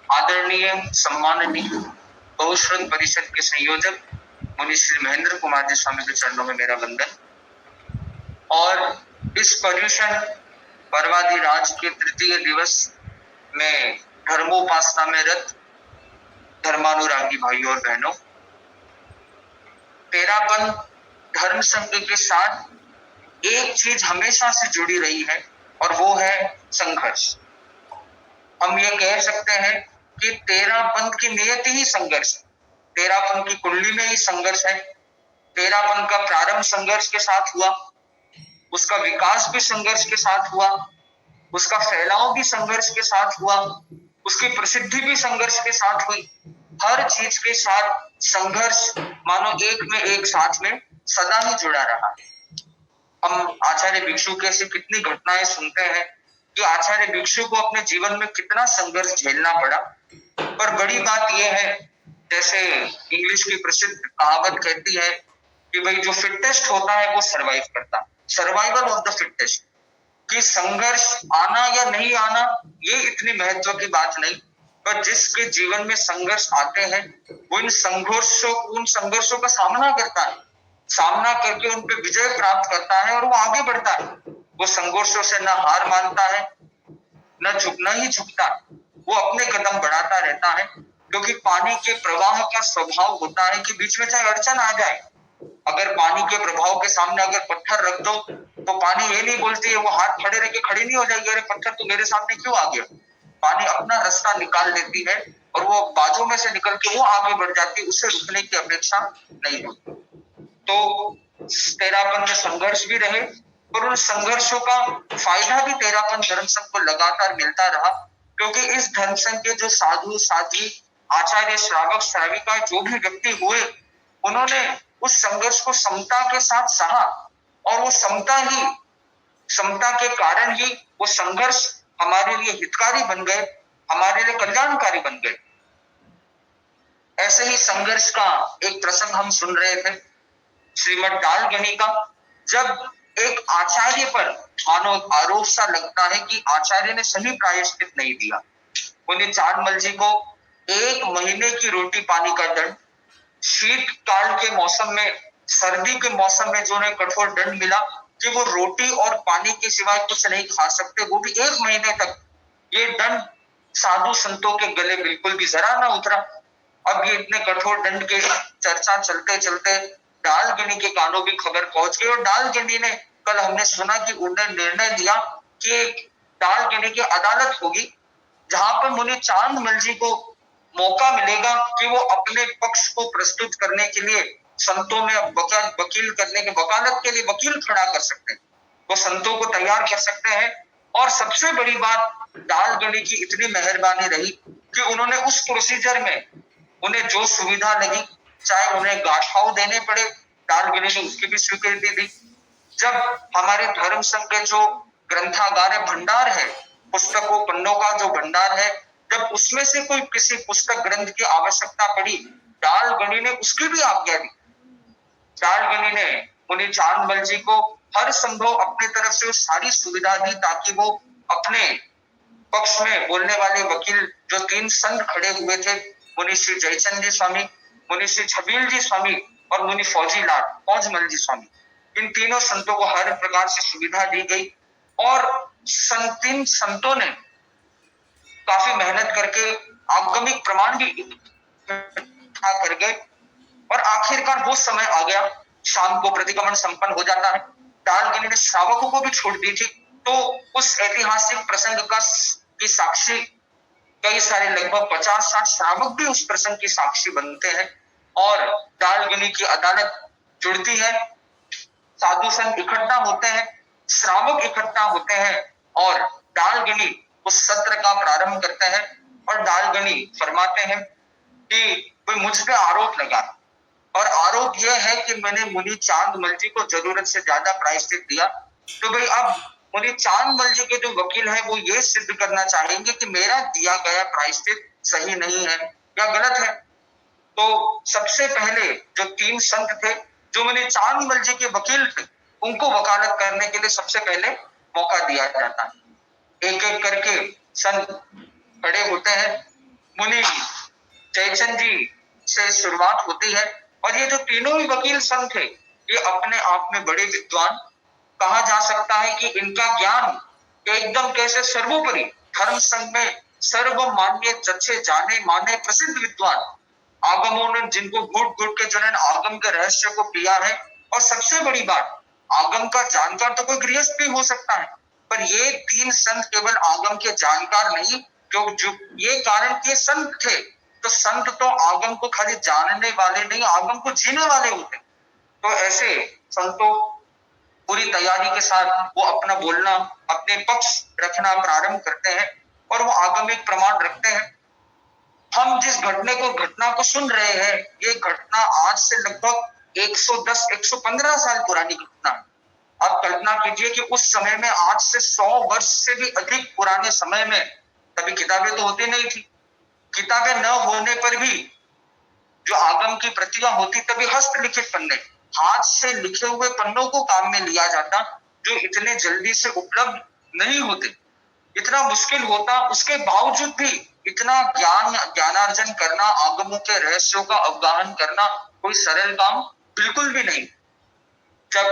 आदरणीय सम्माननीय बहुश्रुत परिषद के संयोजक मुनि श्री महेंद्र कुमार जी स्वामी के चरणों में मेरा वंदन। और इस पर्युषण पर्वाधिराज के तृतीय दिवस में धर्मोपासना में रत धर्मानुरागी भाइयों और बहनों, तेरापन धर्म संघ के साथ एक चीज हमेशा से जुड़ी रही है और वो है संघर्ष। हम ये कह सकते हैं कि तेरापंथ की नियति ही संघर्ष है। तेरापन की कुंडली में ही संघर्ष है। तेरापन का प्रारंभ संघर्ष के साथ हुआ, उसका विकास भी संघर्ष के साथ हुआ, उसका फैलाव भी संघर्ष के साथ हुआ, उसकी प्रसिद्धि भी संघर्ष के साथ हुई। हर चीज के साथ संघर्ष मानो एक में एक साथ में सदा ही जुड़ा रहा है। हम आचार्य भिक्षु की ऐसी कितनी घटनाएं सुनते हैं कि आचार्य भिक्षु को अपने जीवन में कितना संघर्ष झेलना पड़ा। पर बड़ी बात यह है, जैसे इंग्लिश की प्रसिद्ध कहावत कहती है कि भाई जो फिटेस्ट होता है वो सरवाइव करता है, सर्वाइवल ऑफ द फिटेस्ट। कि संघर्ष आना या नहीं आना ये इतनी महत्व की बात नहीं, पर जिसके जीवन में संघर्ष आते हैं वो उन संघर्षों का सामना करता है, सामना करके उन पे विजय प्राप्त करता है और वो आगे बढ़ता है। वो संघर्षों से न हार मानता है, न झुकना ही झुकता, वो अपने कदम बढ़ाता रहता है। क्योंकि पानी के प्रवाह का स्वभाव होता है कि बीच में चाहे अड़चन आ जाए, अगर पानी के प्रभाव के सामने अगर पत्थर रख दो तो पानी ये नहीं बोलती है, वो हाथ खड़े रह के खड़ी नहीं हो जाएगी, अरे पत्थर तू मेरे सामने क्यों आ गया। पानी अपना रास्ता निकाल लेती है और वो बाजू में से निकल के वो आगे बढ़ जाती है, उससे रुकने की अपेक्षा नहीं होती। तो तेरापन में संघर्ष भी रहे और उन संघर्षों का फायदा भी तेरापन धर्म संघ को लगातार मिलता रहा। क्योंकि इस धर्म संघ के जो साधु साध्वी आचार्य श्रावक श्राविका जो भी व्यक्ति हुए, उन्होंने उस संघर्ष को समता के साथ सहा और वो समता के कारण ही वो संघर्ष हमारे लिए हितकारी बन गए, हमारे लिए कल्याणकारी बन गए। ऐसे ही संघर्ष का एक प्रसंग हम सुन रहे थे श्रीमद दालगणी का, जब एक आचार्य पर मानो आरोप सा लगता है कि आचार्य ने सही प्रायश्चित नहीं दिया। उन्हें चांदमल जी को 1 महीने की रोटी पानी का दंड, शीतकाल के मौसम में, सर्दी के मौसम में जो उन्हें कठोर दंड मिला कि वो रोटी और पानी के सिवाय कुछ नहीं खा सकते, वो भी 1 महीने तक। ये दंड साधु संतों के गले बिल्कुल भी जरा ना उतरा। अब ये इतने कठोर दंड के चर्चा चलते चलते दालगिनी के कानों भी खबर पहुंच गई और दालगिनी ने, कल हमने सुना कि उन्होंने निर्णय लिया कि दालगिनी की अदालत होगी जहां पर मुनि चांदमल जी को मौका मिलेगा कि वो अपने पक्ष को प्रस्तुत करने के लिए संतों में वकील करने के वकालत के लिए वकील खड़ा कर सकते हैं, वो संतों को तैयार कर सकते हैं। और सबसे बड़ी बात दालगणी की इतनी मेहरबानी रही कि उन्होंने उस प्रोसीजर में उन्हें जो सुविधा लगी, चाहे उन्हें गाठाव देने पड़े, दालगणी ने उसकी भी स्वीकृति दी। जब हमारे धर्म संघ के जो ग्रंथागार भंडार है, पुस्तकों पन्नों का जो भंडार है, जब उसमें से कोई किसी पुस्तक ग्रंथ की आवश्यकता पड़ी, दालगणी ने उसकी भी आज्ञा दी। दालगणी ने मुनि चांदमल जी को हर संभव अपने तरफ से सारी सुविधा दी ताकि वो अपने पक्ष में बोलने वाले वकील जो 3 संत खड़े हुए थे, मुनि श्री जयचंद जी स्वामी, मुनि श्री छबील जी स्वामी और मुनि फौजमल जी स्वामी, इन तीनों संतों को हर प्रकार से सुविधा दी गई। और 3 संतों ने काफी मेहनत करके आगमिक प्रमाण भी इकट्ठा कर गए और आखिरकार वो समय आ गया, शाम को प्रतिगमन संपन्न हो जाता है। दालगिनी ने श्रावकों को भी छोड़ दी थी, तो उस ऐतिहासिक प्रसंग की साक्षी कई सारे लगभग 50-60 श्रावक भी उस प्रसंग की साक्षी बनते हैं और दालगिनी की अदालत जुड़ती है। साधु संत इकट्ठा होते हैं, श्रावक इकट्ठा होते हैं और दालगिनी उस सत्र का प्रारंभ करते हैं। और दालगिनी फरमाते हैं कि कोई मुझ पे आरोप लगा और आरोप यह है कि मैंने मुनि चांदमल जी को जरूरत से ज्यादा प्रायश्चित दिया, तो भाई अब मुनि चांदमल जी के जो वकील है वो ये सिद्ध करना चाहेंगे कि मेरा दिया गया प्रायश्चित सही नहीं है या गलत है। तो सबसे पहले जो 3 संत थे जो मुनि चांदमल जी के वकील थे, उनको वकालत करने के लिए सबसे पहले मौका दिया जाता है। एक एक करके संत खड़े होते हैं मुनि जयचंद जी से शुरुआत होती है। और ये जो तीनों ही वकील संत थे, ये अपने आप में बड़े विद्वान, कहा जा सकता है कि इनका ज्ञान एकदम कैसे सर्वोपरि, धर्म संघ में सर्वमान्य, जच्चे जाने माने प्रसिद्ध विद्वान, आगमों ने जिनको घुट घुट के जिन्होंने आगम के रहस्य को पिया है। और सबसे बड़ी बात, आगम का जानकार तो कोई गृहस्थ भी हो सकता है, पर ये तीन संत केवल आगम के जानकार नहीं, जो ये कारण के संत थे, तो संत तो आगम को खाली जानने वाले नहीं, आगम को जीने वाले होते। तो ऐसे संतों पूरी तैयारी के साथ वो अपना बोलना, अपने पक्ष रखना प्रारंभ करते हैं और वो आगमिक प्रमाण रखते हैं। हम जिस घटना को सुन रहे हैं, ये घटना आज से लगभग 110-115 साल पुरानी घटना है। आप कल्पना कीजिए कि उस समय में, आज से 100 वर्ष से भी अधिक पुराने समय में, तभी किताबें तो होती नहीं थी। किताबें न होने पर भी जो आगम की प्रतियां होती, तभी हस्तलिखित पन्ने, हाथ से लिखे हुए पन्नों को काम में लिया जाता, जो इतने जल्दी से उपलब्ध नहीं होते, इतना मुश्किल होता। उसके बावजूद भी इतना ज्ञानार्जन करना, आगमों के रहस्यों का अवगाहन करना कोई सरल काम बिल्कुल भी नहीं। जब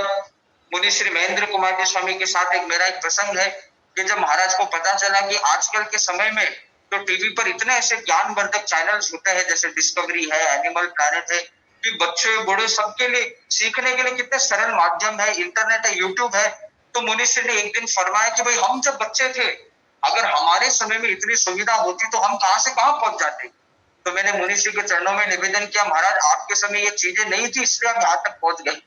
मुनि श्री महेंद्र कुमार जी स्वामी के साथ मेरा एक प्रसंग है कि जब महाराज को पता चला कि आजकल के समय में तो टीवी पर इतने ऐसे ज्ञानवर्धक चैनल्स होते हैं, जैसे डिस्कवरी है, एनिमल प्लैनेट है, कि बच्चे बूढ़े सबके लिए सीखने के लिए कितने सरल माध्यम है, इंटरनेट है, यूट्यूब है। तो मुनि श्री ने एक दिन फरमाया कि भाई, हम जब बच्चे थे, अगर हमारे समय में इतनी सुविधा होती तो हम कहां से कहां पहुंच जाते। तो मैंने मुनि श्री के चरणों में निवेदन किया, महाराज आपके समय ये चीजें नहीं थी, इसलिए आप यहाँ तक पहुंच गए।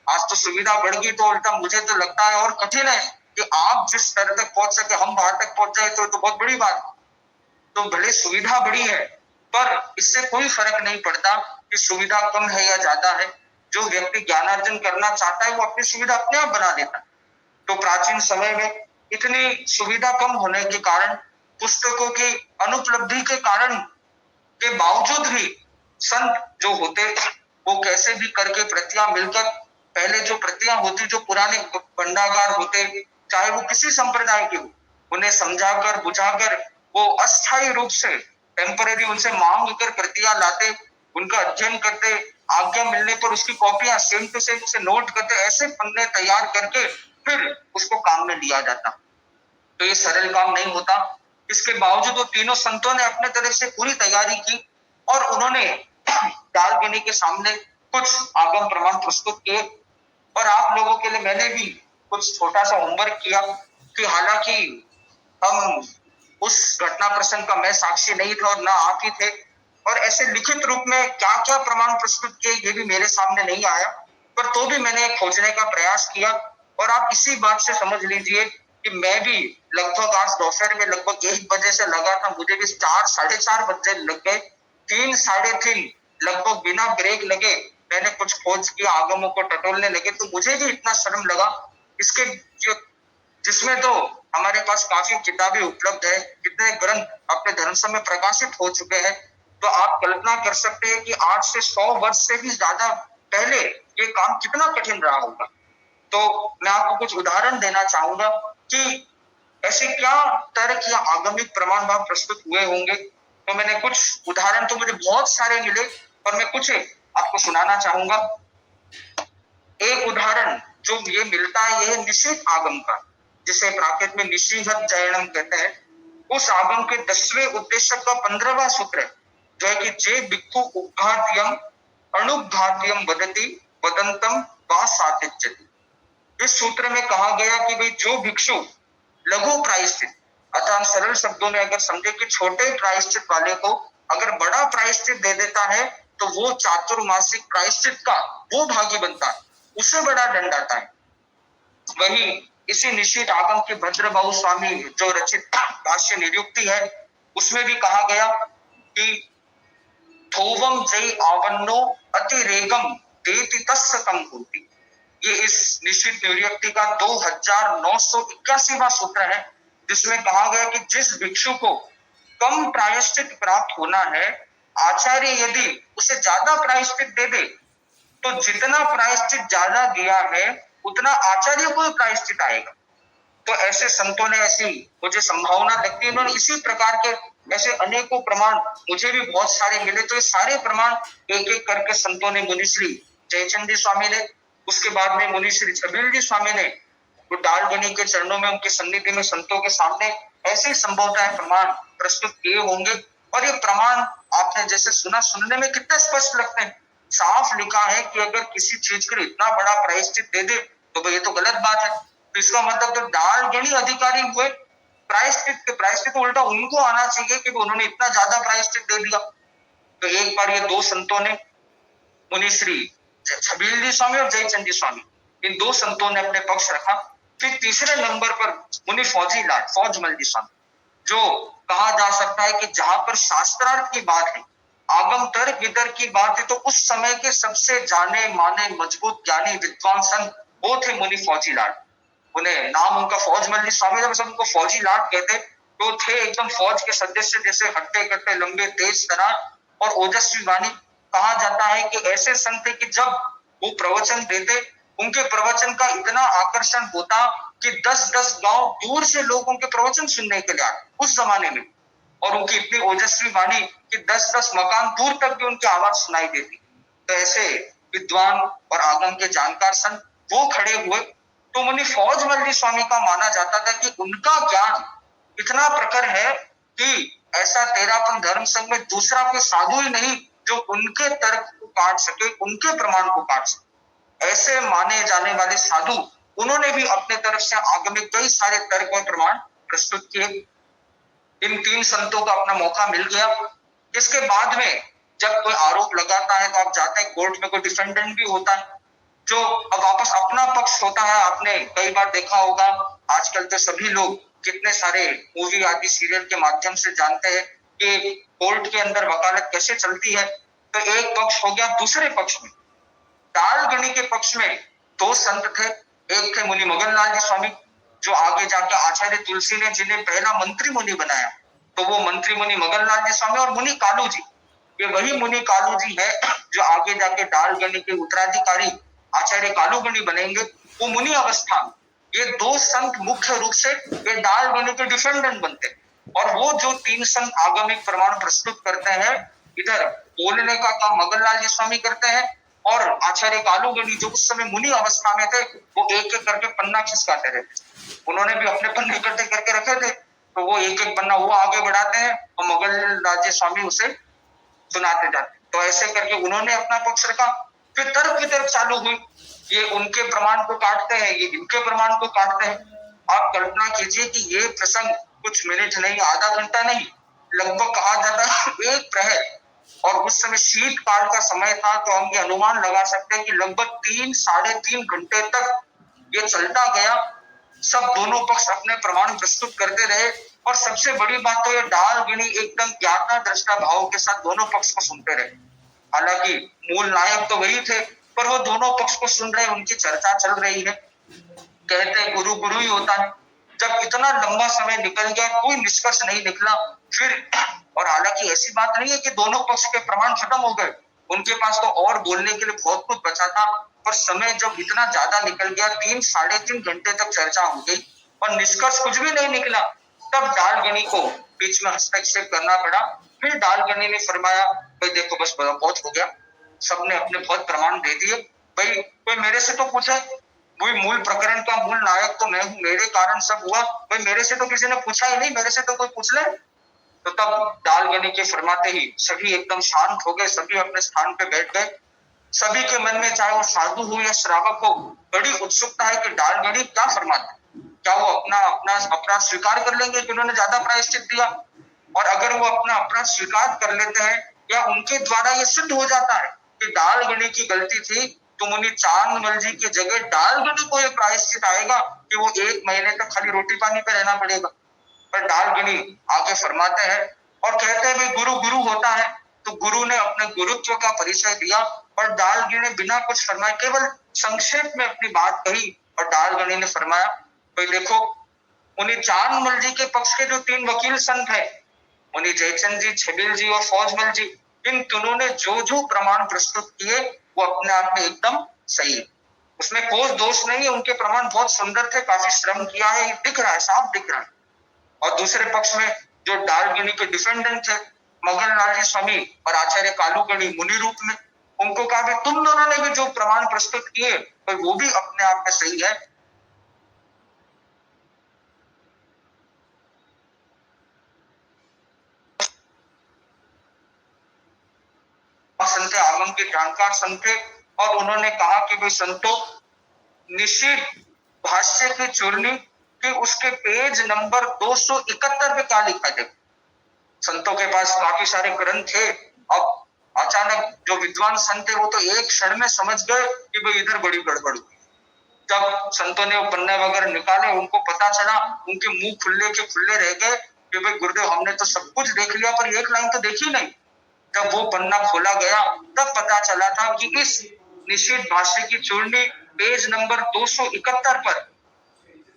आज तो सुविधा बढ़ गई, तो उल्टा मुझे तो लगता है और कठिन है कि आप जिस स्तर तक पहुंच सके, हम वहां तक पहुंच जाए तो बहुत बड़ी बात। तो भले सुविधा बड़ी है, पर इससे कोई फर्क नहीं पड़ता कि सुविधा कम है या ज्यादा है। जो व्यक्ति ज्ञानार्जन करना चाहता है, वो अपनी सुविधा अपने आप बना देता है। तो प्राचीन समय में इतनी सुविधा कम होने के कारण, पुस्तकों की अनुपलब्धि के कारण के बावजूद भी संत जो होते, वो कैसे भी करके प्रतियां मिलकर, पहले जो प्रतियां होती, जो पुराने भंडागार होते, चाहे वो किसी संप्रदाय के हो, उन्हें समझाकर बुझाकर वो अस्थायी रूप से टेम्परेरी उनसे मांग कर प्रतियां लाते, उनका अध्ययन करते, आज्ञा मिलने पर उसकी कॉपियां सेम टू सेम से नोट करते, ऐसे पन्ने तैयार करके फिर उसको काम में लिया जाता। तो ये सरल काम नहीं होता। इसके बावजूद वो तीनों संतों ने अपने तरफ से पूरी तैयारी की और उन्होंने डालगिनी के सामने कुछ आगम प्रमाण प्रस्तुत किए। और आप लोगों के लिए मैंने भी कुछ छोटा सा होमवर्क किया कि हालांकि हम उस घटना प्रसंग का मैं साक्षी नहीं था और ना आप ही थे, और ऐसे लिखित रूप में क्या क्या प्रमाण प्रस्तुत किए ये भी मेरे सामने नहीं आया, पर तो भी मैंने खोजने का प्रयास किया। और आप इसी बात से समझ लीजिए कि मैं भी लगभग आज दोपहर में लगभग 1 बजे से लगा था, मुझे भी 4-4:30 बजे लग गए, 3-3:30 लगभग बिना ब्रेक लगे मैंने कुछ खोज किया, आगमों को टटोलने लगे। तो मुझे भी इतना शर्म लगा इसके, जिसमें तो हमारे पास काफी किताबें उपलब्ध है, कितने ग्रंथ अपने धर्म में प्रकाशित हो चुके हैं। तो आप कल्पना कर सकते हैं कि आज से 100 वर्ष से भी ज्यादा पहले ये काम कितना कठिन रहा होगा। तो मैं आपको कुछ उदाहरण देना चाहूंगा कि ऐसे क्या तरह के आगमिक प्रमाण वहां प्रस्तुत हुए होंगे। तो मैंने कुछ उदाहरण, तो मुझे बहुत सारे मिले, पर मैं कुछ आपको सुनाना चाहूंगा। एक उदाहरण जो ये मिलता है, यह निषेध आगम का, जिसे प्राकृत में निषिद्धम चयनम कहते हैं। उस आगम के 10वें उद्देश्य का 15वां सूत्र है, जो है कि जे भिक्षु उद्घात्यम अणुघात्यम वदति वदंतम वा सातिज्यति। इस सूत्र में कहा गया कि भाई, जो भिक्षु लघु प्रायश्चित, अतः हम सरल शब्दों में अगर समझे कि छोटे प्रायश्चित वाले को अगर बड़ा प्रायश्चित दे देता है, तो वो चातुर्मासिक प्रायश्चित का वो भागी बनता है, उससे बड़ा दंड आता है। वही इसी निश्चित आगम के भद्रबाहु स्वामी जो रचित भाष्य निरुक्ति है, उसमें भी कहा गया कि थोवम जय आवन्नो अतिरेगम देति तस्य तम होती। ये इस निश्चित निरुक्ति का 2981वां सूत्र है, जिसमें कहा गया कि जिस भिक्षु को कम प्रायश्चित प्राप्त होना है, आचार्य यदि उसे ज्यादा प्रायश्चित दे दे, तो जितना प्रायश्चित ज्यादा दिया है उतना आचार्य को प्रायश्चित आएगा। तो ऐसे संतों ने, ऐसी मुझे संभावना लगती है, उन्होंने इसी प्रकार के ऐसे अनेकों प्रमाण मुझे भी बहुत सारे मिले। तो ये सारे प्रमाण एक एक करके संतों ने, मुनिश्री जयचंद जी स्वामी ने, उसके बाद में मुनिश्री छबील जी स्वामी ने, वो डालगनी के चरणों में, उनके सन्निधि में, संतों के सामने ऐसे संभवतः प्रमाण प्रस्तुत किए होंगे। और ये प्रमाण आपने जैसे सुना, सुनने में कितने स्पष्ट लगते हैं। साफ लिखा है कि अगर किसी चीज के लिए इतना बड़ा प्रायश्चित दे दे तो भाई ये तो गलत बात है। तो इसका मतलब तो डालगनी अधिकारी हुए प्रायश्चित उल्टा उनको आना चाहिए कि उन्होंने इतना ज्यादा प्रायश्चित दे दिया। तो एक बार ये दो संतों ने, मुनिश्री छबील जी स्वामी और जयचंद जी स्वामी, इन दो संतों ने अपने पक्ष रखा। फिर तीसरे नंबर पर मुनि फौजमल जी स्वामी, जो कहा जा सकता है कि जहां पर शास्त्रार्थ की बात है, आगम तर्क वितर्क की बात है, तो उस समय के सबसे जाने माने मजबूत ज्ञानी विद्वान संत वो थे मुनि फौजी लाल। उन्हें नाम उनका फौजमल जी स्वामी, जब सब उनको फौजी लाल कहते तो थे एकदम फौज के सदस्य जैसे, हट्टे कट्टे लंबे तेज तरार और ओजस्वी वाणी। कहा जाता है कि ऐसे संत थे कि जब वो प्रवचन देते, उनके प्रवचन का इतना आकर्षण होता कि 10-10 गांव दूर से लोग उनके प्रवचन सुनने के लिए आए उस जमाने में। और उनकी इतनी ओजस्वी वाणी कि 10-10 मकान दूर तक भी उनकी आवाज सुनाई देती। तो ऐसे विद्वान और आगम के जानकार संत वो खड़े हुए। तो मुनि फौजमल जी स्वामी का माना जाता था कि उनका ज्ञान इतना प्रखर है कि ऐसा तेरापन धर्म संघ में दूसरा कोई साधु ही नहीं जो उनके तर्क को काट सके, उनके प्रमाण को काट सके। ऐसे माने जाने वाले साधु, उन्होंने भी अपने तरफ से आगमिक कई सारे तर्क और प्रमाण प्रस्तुत किए। इन तीन संतों को अपना मौका मिल गया। इसके बाद में जब कोई आरोप लगाता है तो आप जाते हैं कोर्ट में, कोई डिफेंडेंट भी होता है जो अब वापस अपना पक्ष होता है। आपने कई बार देखा होगा, आजकल तो सभी लोग कितने सारे मूवी आदि सीरियल के माध्यम से जानते हैं कि कोर्ट के अंदर वकालत कैसे चलती है। तो एक पक्ष हो गया, दूसरे पक्ष में डालगनी के पक्ष में दो संत थे। एक थे मुनि मगनलाल जी स्वामी, जो आगे जाकर आचार्य तुलसी ने जिन्हें पहला मंत्री मुनि बनाया, तो वो मंत्री मुनि मगनलाल जी स्वामी। और मुनि कालू जी, ये वही मुनि कालू जी है जो आगे जाके डालगनी के उत्तराधिकारी आचार्य कालूगणी बनेंगे। वो मुनि अवस्था, ये दो संत मुख्य रूप से ये डालगनी के डिफेंडेंट बनते। और वो जो तीन संत आगमिक प्रमाण प्रस्तुत करते हैं, इधर बोलने का काम मगनलाल जी स्वामी करते हैं और आचार्य कालूगणी जो उस समय मुनि अवस्था में थे, वो एक एक करके पन्ना खिसकाते रहते। उन्होंने भी अपने पन्ने इकट्ठे करके रखे थे, तो वो एक एक पन्ना वो आगे बढ़ाते हैं और मगनलाल जी स्वामी उसे सुनाते जाते। तो ऐसे करके उन्होंने अपना पक्ष रखा। फिर तर्क वितर्क चालू हुई, ये उनके प्रमाण को काटते हैं, ये इनके प्रमाण को काटते हैं। आप कल्पना कीजिए कि ये प्रसंग कुछ मिनट नहीं, आधा घंटा नहीं, लगभग कहा जाता है एक प्रहर। और उस समय शीतकाल का समय था, तो हम ये अनुमान लगा सकते हैं कि लगभग 3-3.5 घंटे तक ये चलता गया। सब दोनों पक्ष अपने प्रमाण प्रस्तुत करते रहे। और सबसे बड़ी बात तो ये डालगनी एकदम ज्ञाता दृष्टा भाव के साथ दोनों पक्ष को सुनते रहे। हालांकि मूल नायक तो वही थे, पर वो दोनों पक्ष को सुन रहे, उनकी चर्चा चल रही है। कहते हैं गुरु गुरु ही होता है। जब इतना लंबा समय निकल गया, कोई निष्कर्ष नहीं निकला, फिर और हालांकि ऐसी बात नहीं है कि दोनों पक्ष के प्रमाण खत्म हो गए, उनके पास तो और बोलने के लिए बहुत कुछ बचा था। पर समय जब इतना ज्यादा निकल गया, 3-3.5 घंटे तक चर्चा हो गई और निष्कर्ष कुछ भी नहीं निकला, तब डालगनी को बीच में हस्तक्षेप करना पड़ा। फिर डालगनी ने फरमाया, भाई देखो बस बहुत हो गया, सबने अपने बहुत प्रमाण दे दिए, भाई कोई मेरे से तो पूछे, वही मूल प्रकरण का मूल नायक तो मैं हूं, मेरे कारण सब हुआ, भाई मेरे से तो किसी ने पूछा ही नहीं, मेरे से तो कोई पूछ ले। तो तब डालगनी के फरमाते ही सभी एकदम शांत हो गए, सभी अपने स्थान पे बैठ गए। सभी के मन में, चाहे वो साधु हो या श्रावक हो, बड़ी उत्सुकता है कि डालगनी क्या फरमाते, क्या वो अपना अपराध स्वीकार कर लेंगे कि उन्होंने ज्यादा प्रायश्चित दिया। और अगर वो अपना अपराध स्वीकार कर लेते हैं या उनके द्वारा ये सिद्ध हो जाता है कि डालगनी की गलती थी, तो मुनि चांदमल जी की जगह डालगनी को ये प्रायश्चित आएगा कि वो 1 महीने तक खाली रोटी पानी पे रहना पड़ेगा। पर डालगनी आगे फरमाते हैं और कहते हैं भाई गुरु गुरु होता है। तो गुरु ने अपने गुरुत्व का परिचय दिया और डालगनी ने बिना कुछ फरमाए केवल संक्षेप में अपनी बात कही। और डालगनी ने फरमाया, भाई देखो, मुनि चांदमल जी के पक्ष के जो 3 वकील संत है, मुनि जयचंद जी, छबील जी और फौजमल जी, इन तीनों ने जो जो प्रमाण प्रस्तुत किए वो अपने आप में एकदम सही है, उसमें कोई दोष नहीं है। उनके प्रमाण बहुत सुंदर थे, काफी श्रम किया है, दिख रहा है, साफ दिख रहा है। और दूसरे पक्ष में जो डालगणी के डिफेंडेंट थे, मगनलाल जी स्वामी और आचार्य कालूगणी मुनि रूप में, उनको कहा भी तुम दोनों ने भी जो प्रमाण प्रस्तुत किए तो वो भी अपने आप में सही है। संत आगम के जानकार संत थे और उन्होंने कहा कि भाई संतो, निषेध भाष्य की चूर्णी कि उसके पेज नंबर 271 पे क्या लिखा है। संतों के पास काफी सारे ग्रंथ थे। अब अचानक जो विद्वान संत थे वो तो एक क्षण में समझ गए कि भाई इधर बड़ी गड़बड़ हुई। जब संतों ने वो पन्ने वगैरह निकाले, उनको पता चला, उनके मुंह खुले के खुले रह गए कि भाई गुरुदेव हमने तो सब कुछ देख लिया पर एक लाइन तो देखी नहीं। जब वो पन्ना खोला गया तब पता चला था कि इस निषेध भाष्य की चूर्णी पेज नंबर 271 पर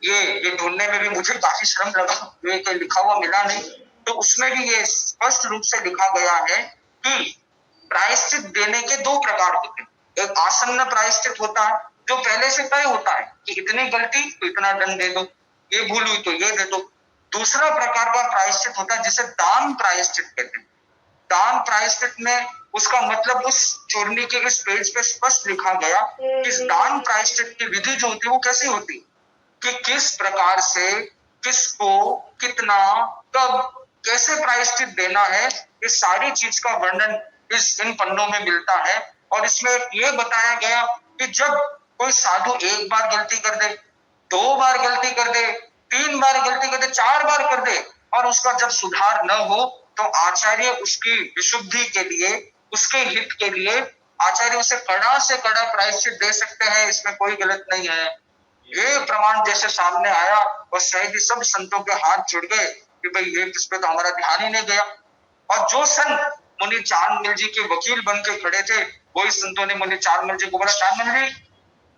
ये ढूंढने में भी मुझे काफी श्रम लगा, ये लिखा हुआ मिला नहीं। तो उसमें भी ये स्पष्ट रूप से लिखा गया है कि प्रायश्चित देने के दो प्रकार होते हैं। एक आसन्न प्रायश्चित होता है जो पहले से तय होता है कि इतनी गलती तो इतना दंड दे दो, ये भूल हुई तो ये दे दो। दूसरा प्रकार का प्रायश्चित होता है जिसे दान प्रायश्चित कहते हैं। दान प्रायश्चित में उसका मतलब उस चूर्णी के इस पेज पे स्पष्ट लिखा गया कि इस दान प्रायश्चित की विधि जो होती है वो कैसी होती है कि किस प्रकार से किसको कितना कब कैसे प्रायश्चित देना है, इस सारी चीज का वर्णन इन पन्नों में मिलता है। और इसमें ये बताया गया कि जब कोई साधु एक बार गलती कर दे, 2 बार गलती कर दे, 3 बार गलती कर दे, 4 बार कर दे और उसका जब सुधार न हो तो आचार्य उसकी विशुद्धि के लिए, उसके हित के लिए आचार्य उसे कड़ा से कड़ा प्रायश्चित दे सकते हैं। इसमें कोई गलत नहीं है। ये प्रमाण जैसे सामने आया और शायद ही सब संतों के हाथ जुड़ गए कि भाई ये इस पे तो हमारा ध्यान ही नहीं गया। और जो संत मुनि चांदमिल जी के वकील बन के खड़े थे वही संतों ने मुनि चांदमिल जी को बोला, चांदमिल जी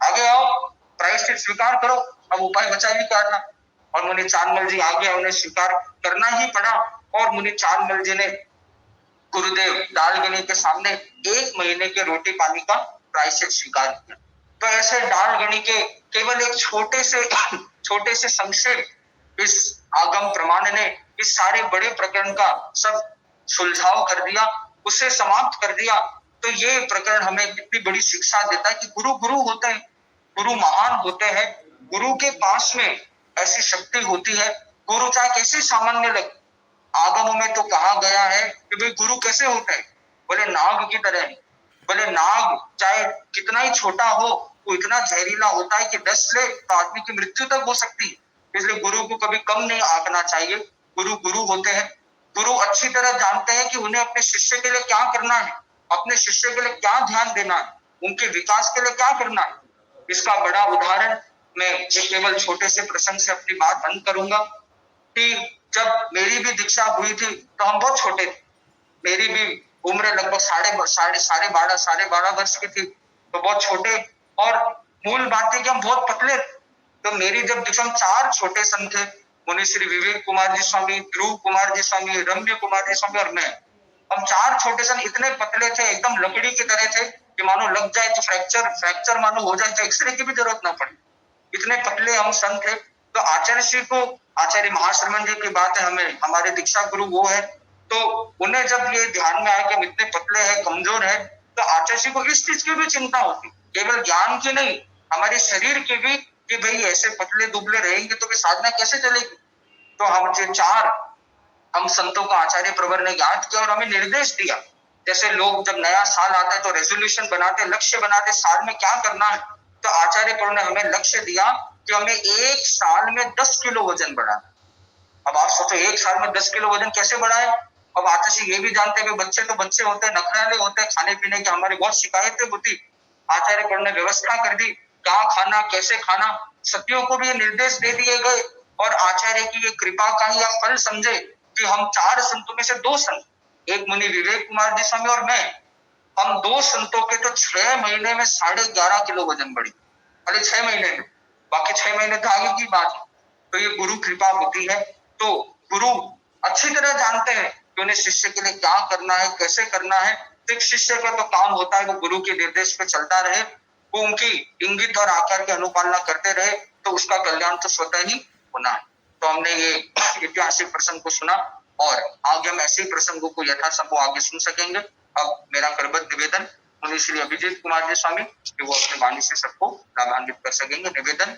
आगे आओ, प्रायश्चित स्वीकार करो। अब उपाय बचा भी क्या था। और मुनि चांदमिल जी आगे, उन्हें स्वीकार करना ही पड़ा। और मुनि चांदमिल जी ने गुरुदेव डालगनी के सामने 1 महीने के रोटी पानी का प्रायश्चित स्वीकार किया। तो ऐसे डालगनी के केवल एक छोटे से संक्षेप इस आगम प्रमाण ने इस सारे बड़े प्रकरण का सब सुलझाव कर दिया, उसे समाप्त कर दिया। तो ये प्रकरण हमें कितनी बड़ी शिक्षा देता है कि गुरु गुरु होते हैं, गुरु महान होते हैं। गुरु के पास में ऐसी शक्ति होती है। गुरु चाहे कैसे सामान्य लगे, आगमों में तो कहा गया है कि भाई गुरु कैसे होते हैं, बोले नाग की तरह। बोले नाग चाहे कितना ही छोटा हो वो इतना जहरीला होता है कि 10 ले तो आदमी की मृत्यु तक हो सकती है। इसलिए गुरु को कभी कम नहीं आंकना चाहिए। गुरु गुरु होते हैं। गुरु अच्छी तरह जानते हैं कि उन्हें अपने शिष्य के लिए क्या करना है, अपने शिष्य के लिए क्या ध्यान देना है, उनके विकास के लिए क्या करना है। इसका बड़ा उदाहरण मैं एक केवल छोटे से प्रसंग से अपनी बात अंत करूंगा कि जब मेरी भी दीक्षा हुई थी तो हम बहुत छोटे थे। मेरी भी उम्र लगभग साढ़े 12 वर्ष की थी, तो बहुत छोटे। और मूल बात है कि हम बहुत पतले थे। तो मेरी जब दीक्षा, 4 छोटे संत थे, मुनि श्री विवेक कुमार जी स्वामी, ध्रुव कुमार जी स्वामी, रम्य कुमार जी स्वामी और मैं। हम 4 छोटे संत इतने पतले थे, एकदम लकड़ी की तरह थे कि मानो लग जाए तो फ्रैक्चर मानो हो जाए तो एक्सरे की भी जरूरत ना पड़े, इतने पतले हम संत थे। तो आचार्य श्री को, आचार्य महाश्रमण जी की बात है, हमें हमारे दीक्षा गुरु वो है। तो उन्हें जब ये ध्यान में आया कि हम इतने पतले हैं, कमजोर है, तो आचार्य श्री को इस चीज की भी चिंता होती, केवल ज्ञान की नहीं, हमारे शरीर की भी, कि भाई ऐसे पतले दुबले रहेंगे तो साधना कैसे चलेगी। तो हम संतों को आचार्य प्रवर ने याद किया और हमें निर्देश दिया। जैसे लोग जब नया साल आता है तो रेजोल्यूशन बनाते, लक्ष्य बनाते, साल में क्या करना है। तो आचार्य प्रवर ने हमें लक्ष्य दिया कि हमें 1 साल में 10 किलो वजन बढ़ाना। अब आप सोचो 1 साल में 10 किलो वजन कैसे बढ़ाए। अब आचार्य ये भी जानते हैं बच्चे तो बच्चे होते हैं, नखराले होते हैं, खाने पीने की हमारी बहुत शिकायतें होती। आचार्य प्रवर ने व्यवस्था कर दी, क्या खाना कैसे खाना, सतियों को भी ये निर्देश दे दिए गए। और आचार्य की ये कृपा का ही आप फल समझे कि हम 4 संतों में से 2 संत, एक मुनि विवेक कुमार जी स्वामी और मैं, हम 2 संतों के तो 6 महीने में 11.5 किलो वजन बढ़ी। अरे 6 महीने में, बाकी 6 महीने तो आगे की बात है। तो ये गुरु कृपा होती है। तो गुरु अच्छी तरह जानते हैं कि उन्हें शिष्य के लिए क्या करना है, कैसे करना है। तो एक शिष्य का तो काम होता है वो गुरु के निर्देश पे चलता रहे, वो उनकी इंगित और आकार की अनुपालना करते रहे, तो उसका कल्याण तो स्वतः ही होना है। तो हमने ये ऐतिहासिक प्रसंग को सुना। और आगे हम ऐसे ही प्रसंगों को यथासंभव आगे सुन सकेंगे। अब मेरा करबद्ध निवेदन मुनि श्री अभिजीत कुमार जी स्वामी कि वो अपने वाणी से सबको लाभान्वित कर सकेंगे। निवेदन